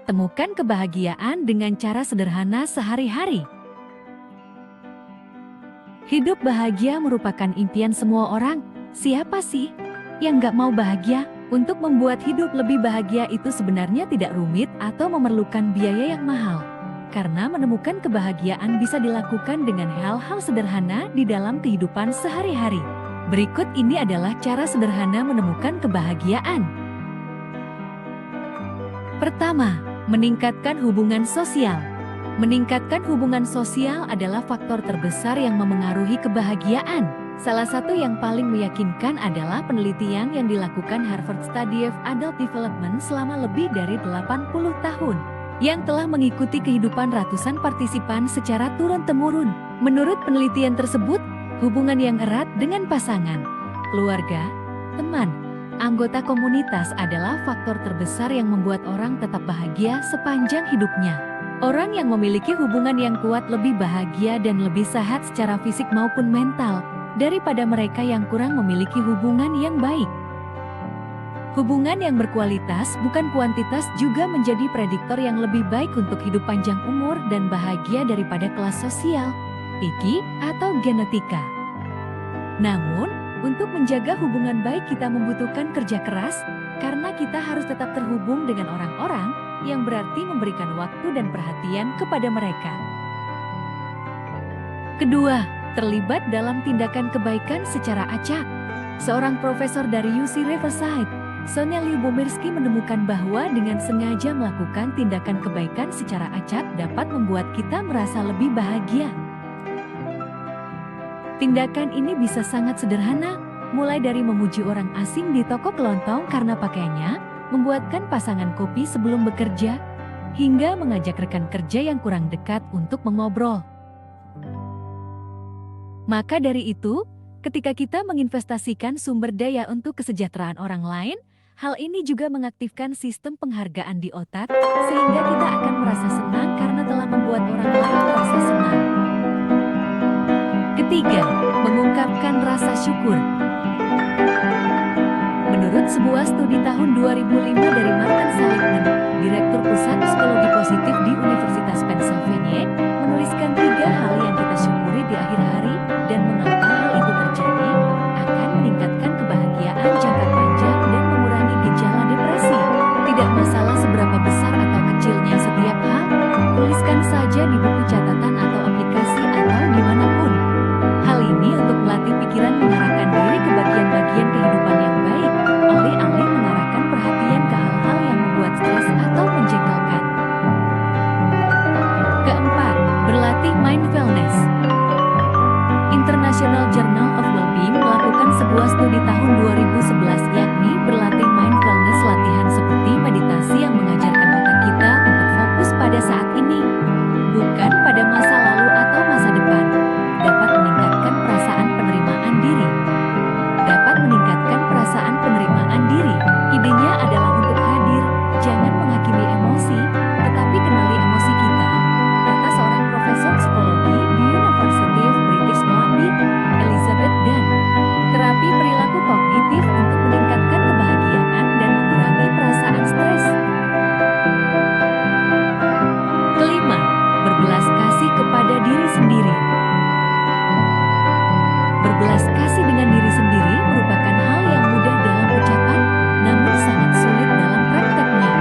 Temukan kebahagiaan dengan cara sederhana sehari-hari. Hidup bahagia merupakan impian semua orang. Siapa sih yang gak mau bahagia? Untuk membuat hidup lebih bahagia itu sebenarnya tidak rumit atau memerlukan biaya yang mahal. Karena menemukan kebahagiaan bisa dilakukan dengan hal-hal sederhana di dalam kehidupan sehari-hari. Berikut ini adalah cara sederhana menemukan kebahagiaan. Pertama, meningkatkan hubungan sosial. Meningkatkan hubungan sosial adalah faktor terbesar yang memengaruhi kebahagiaan. Salah satu yang paling meyakinkan adalah penelitian yang dilakukan Harvard Study of Adult Development selama lebih dari 80 tahun, yang telah mengikuti kehidupan ratusan partisipan secara turun-temurun. Menurut penelitian tersebut, hubungan yang erat dengan pasangan, keluarga, teman, anggota komunitas adalah faktor terbesar yang membuat orang tetap bahagia sepanjang hidupnya. Orang yang memiliki hubungan yang kuat lebih bahagia dan lebih sehat secara fisik maupun mental daripada mereka yang kurang memiliki hubungan yang baik. Hubungan yang berkualitas bukan kuantitas juga menjadi prediktor yang lebih baik untuk hidup panjang umur dan bahagia daripada kelas sosial, fikih, atau genetika. Namun, untuk menjaga hubungan baik kita membutuhkan kerja keras, karena kita harus tetap terhubung dengan orang-orang yang berarti memberikan waktu dan perhatian kepada mereka. Kedua, terlibat dalam tindakan kebaikan secara acak. Seorang profesor dari UC Riverside, Sonia Lyubomirsky menemukan bahwa dengan sengaja melakukan tindakan kebaikan secara acak dapat membuat kita merasa lebih bahagia. Tindakan ini bisa sangat sederhana, mulai dari memuji orang asing di toko kelontong karena pakaiannya, membuatkan pasangan kopi sebelum bekerja, hingga mengajak rekan kerja yang kurang dekat untuk mengobrol. Maka dari itu, ketika kita menginvestasikan sumber daya untuk kesejahteraan orang lain, hal ini juga mengaktifkan sistem penghargaan di otak, sehingga kita akan merasa senang karena telah membuat orang lain merasa senang. Ketiga, mengungkapkan rasa syukur. Menurut sebuah studi tahun 2005 dari Martin Seligman, Direktur Pusat Psikologi Positif di Universitas Pennsylvania, menuliskan 3 hal yang kita syukuri di akhir hari dan mengapa hal itu terjadi, akan meningkatkan kebahagiaan jangka panjang dan mengurangi gejala depresi. Tidak masalah seberapa besar atau kecilnya setiap hal, tuliskan saja di buku catatan atau aplikasi atau dimanapun. Hal ini untuk melatih pikiran mengarahkan diri ke bagian-bagian kehidupan yang baik, alih-alih mengarahkan perhatian ke hal-hal yang membuat stres atau menjengkelkan. Keempat, berlatih mindfulness. International Journal of Wellbeing melakukan sebuah studi tahun 2011 yakni berlatih mindfulness, latihan seperti meditasi yang mengajarkan otak kita untuk fokus pada saat ini, bukan pada masa lalu atau masa depan. Dapat meningkatkan perasaan penerimaan diri. Dapat meningkatkan perasaan penerimaan diri. Idenya adalah untuk hadir, jangan menghakimi emosi, tetapi kenali emosi kita, kata seorang profesor psikologi di University of British Columbia, Elizabeth Dunn. Terapi perilaku kognitif untuk meningkatkan kebahagiaan dan mengurangi perasaan stres. Kelima, berbelas kasih kepada diri sendiri. Berbelas kasih dengan diri sendiri merupakan hal yang mudah dalam ucapan, namun sangat sulit dalam prakteknya.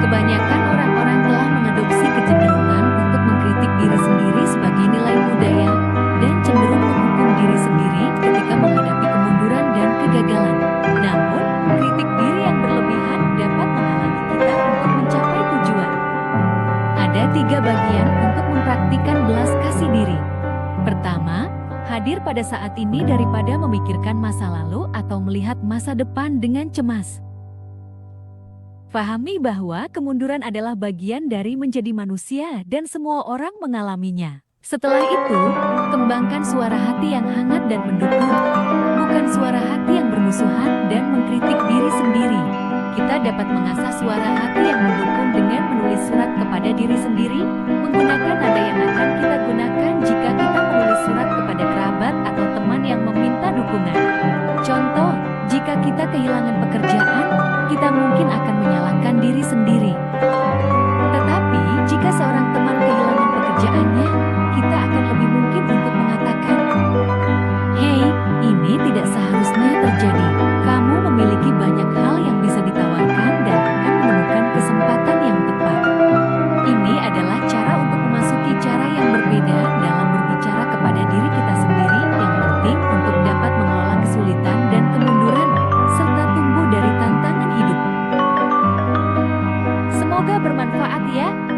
Kebanyakan orang-orang telah mengadopsi kecenderungan untuk mengkritik diri sendiri sebagai nilai budaya, dan cenderung menghukum diri sendiri ketika menghadapi kemunduran dan kegagalan. Namun, kritik diri yang berlebihan dapat menghalangi kita untuk mencapai tujuan. Ada 3 bagian untuk mempraktikkan belas kasih diri. Pertama, hadir pada saat ini daripada memikirkan masa lalu atau melihat masa depan dengan cemas. Fahami bahwa kemunduran adalah bagian dari menjadi manusia dan semua orang mengalaminya. Setelah itu, kembangkan suara hati yang hangat dan mendukung, bukan suara hati yang bermusuhan dan mengkritik diri sendiri. Kita dapat mengasah suara hati yang mendukung dengan menulis surat kepada diri sendiri, menggunakan nada yang akan kita gunakan jika kita menulis surat kepada kerabat atau teman yang meminta dukungan. Contoh, jika kita kehilangan pekerjaan, kita mungkin akan menyalahkan diri sendiri. Tetapi, jika seorang teman kehilangan pekerjaannya, kita akan lebih mungkin untuk mengatakan, "Hei, ini tidak seharusnya terjadi. Kamu memiliki banyak hal yang bisa ditawarkan dan akan menemukan kesempatan yang tepat." Ini adalah cara untuk memasuki cara yang berbeda dalam berbicara kepada diri kita sendiri yang penting untuk dapat mengelola kesulitan dan kemunduran, serta tumbuh dari tantangan hidup. Semoga bermanfaat ya.